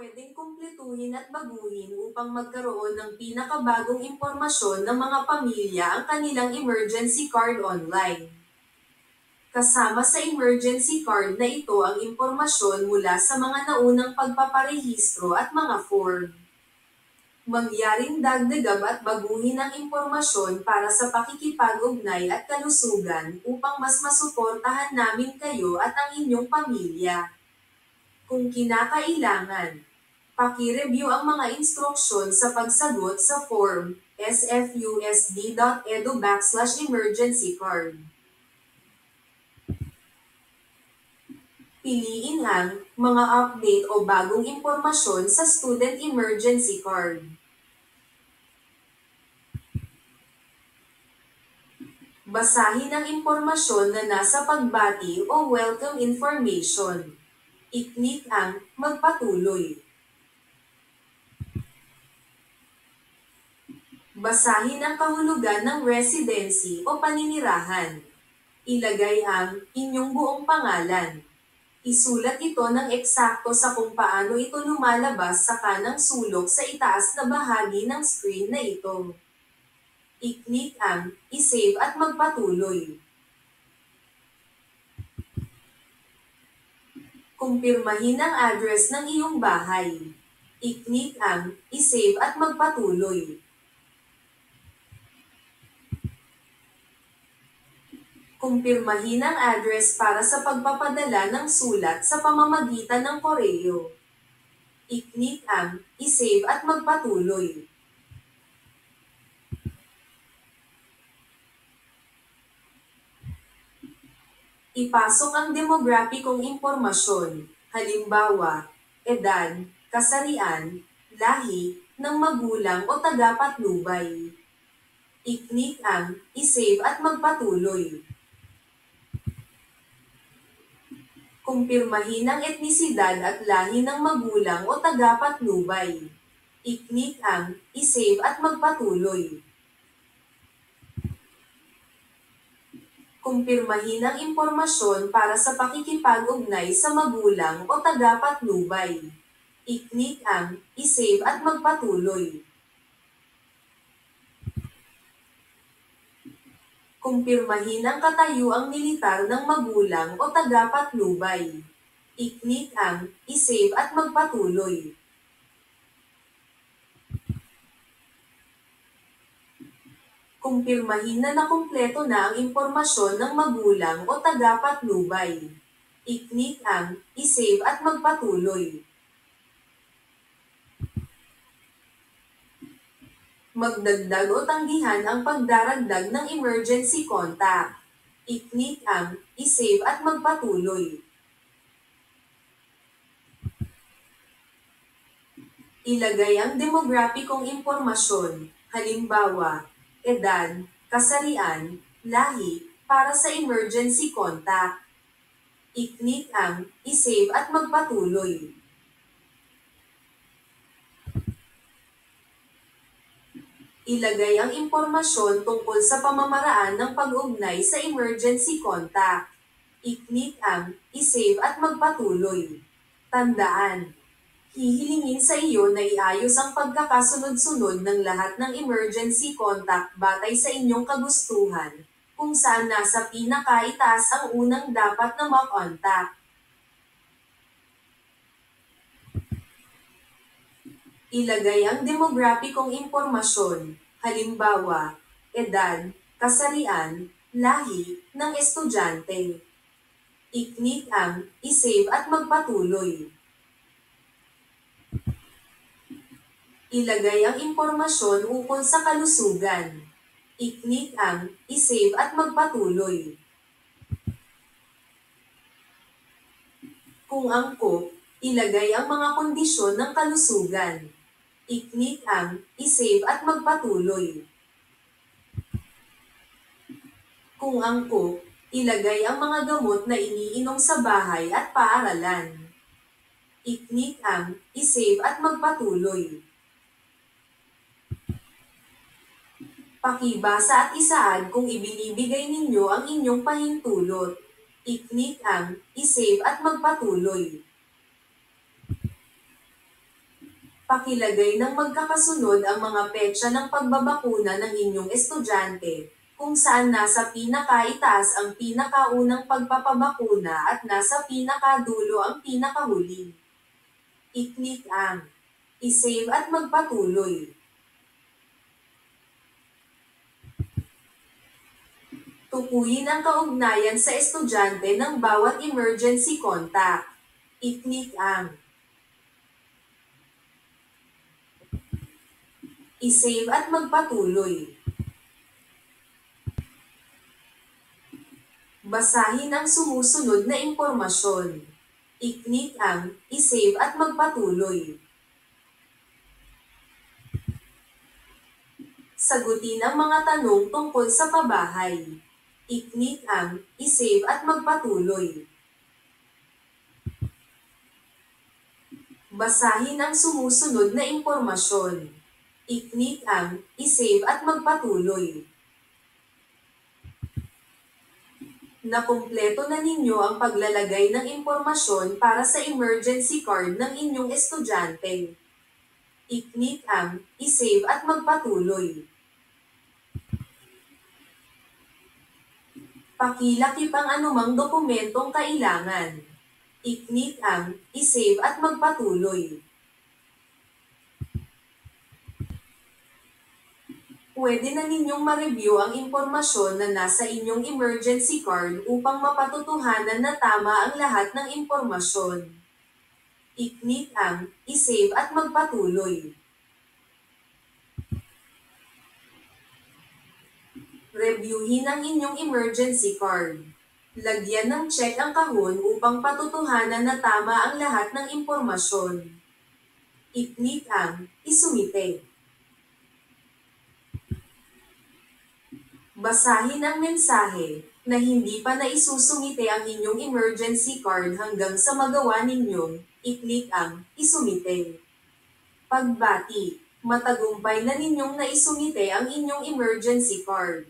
pwedeng kumpletuhin at baguhin upang magkaroon ng pinakabagong impormasyon ng mga pamilya ang kanilang emergency card online. Kasama sa emergency card na ito ang impormasyon mula sa mga naunang pagpaparehistro at mga form. Mangyaring dagdagan at baguhin ang impormasyon para sa pakikipag-ugnay at kalusugan upang mas masuportahan namin kayo at ang inyong pamilya. Kung kinakailangan, paki-review ang mga instruksyon sa pagsagot sa form sfusd.edu/emergency card. Piliin ang mga update o bagong impormasyon sa student emergency card. Basahin ang impormasyon na nasa pagbati o welcome information. I-click ang magpatuloy. Basahin ang kahulugan ng residency o paninirahan. Ilagay ang inyong buong pangalan. Isulat ito ng eksakto sa kung paano ito lumalabas sa kanang sulok sa itaas na bahagi ng screen na ito. I-click ang i-save at magpatuloy. Kumpirmahin ang address ng iyong bahay. I-click ang i-save at magpatuloy. Kumpirmahin ang address para sa pagpapadala ng sulat sa pamamagitan ng koreo. I-click ang i-save at magpatuloy. Ipasok ang demograpikong impormasyon, halimbawa, edad, kasarian, lahi, ng magulang o tagapatnubay. I-click ang i-save at magpatuloy. Kumpirmahin ang etnisidad at lahi ng magulang o tagapatnubay. I-click ang i-save at magpatuloy. Kumpirmahin ang impormasyon para sa pakikipag-ugnay sa magulang o tagapatnubay. I-click ang i-save at magpatuloy. Kumpirmahin ang katayuang militar ng magulang o tagapatnubay. I-click ang i-save at magpatuloy. Kumpirmahin na nakumpleto na ang impormasyon ng magulang o tagapatnubay. I-click ang i-save at magpatuloy. Magdagdag o tanggihan ang pagdaragdag ng emergency contact. I-click ang i-save at magpatuloy. Ilagay ang demograpikong impormasyon, halimbawa, edad, kasarian, lahi, para sa emergency contact. I-click ang i-save at magpatuloy. Ilagay ang impormasyon tungkol sa pamamaraan ng pag-ugnay sa emergency contact. I-click ang i-save at magpatuloy. Tandaan, hihilingin sa iyo na iayos ang pagkakasunod-sunod ng lahat ng emergency contact batay sa inyong kagustuhan, kung saan nasa pinakaitaas ang unang dapat na makontak. Ilagay ang demograpikong impormasyon, halimbawa, edad, kasarian, lahi, ng estudyante. I-click ang i-save at magpatuloy. Ilagay ang impormasyon ukol sa kalusugan. I-click ang i-save at magpatuloy. Kung angkop, ilagay ang mga kondisyon ng kalusugan. I-click ang i-save at magpatuloy. Kung angkop, ilagay ang mga gamot na iniinom sa bahay at paaralan. I-click ang i-save at magpatuloy. Pakibasa at isaad kung ibinibigay ninyo ang inyong pahintulot. I-click ang i-save at magpatuloy. Pakilagay ng magkakasunod ang mga petsa ng pagbabakuna ng inyong estudyante, kung saan nasa pinakaitaas ang pinakaunang pagpapabakuna at nasa pinakadulo ang pinakahuli. I-click ang i-save at magpatuloy. Tukuyin ang kaugnayan sa estudyante ng bawat emergency contact. I-click ang i-save at magpatuloy. Basahin ang sumusunod na impormasyon. I-click ang i-save at magpatuloy. Sagutin ang mga tanong tungkol sa pabahay. I-click ang i-save at magpatuloy. Basahin ang sumusunod na impormasyon. I-click ang i-save at magpatuloy. Nakumpleto na ninyo ang paglalagay ng impormasyon para sa emergency card ng inyong estudyante. I-click ang i-save at magpatuloy. Pakilakip ang anumang dokumentong kailangan. I-click ang i-save at magpatuloy. Pwede na ninyong ma-review ang impormasyon na nasa inyong emergency card upang mapatutuhanan na tama ang lahat ng impormasyon. I-click ang i-save at magpatuloy. Reviewin ang inyong emergency card. Lagyan ng check ang kahon upang patutuhanan na tama ang lahat ng impormasyon. I-click ang isumite. Basahin ang mensahe na hindi pa naisusumite ang inyong emergency card hanggang sa magawa ninyong i-click ang isumite. Pagbati, matagumpay na ninyong naisumite ang inyong emergency card.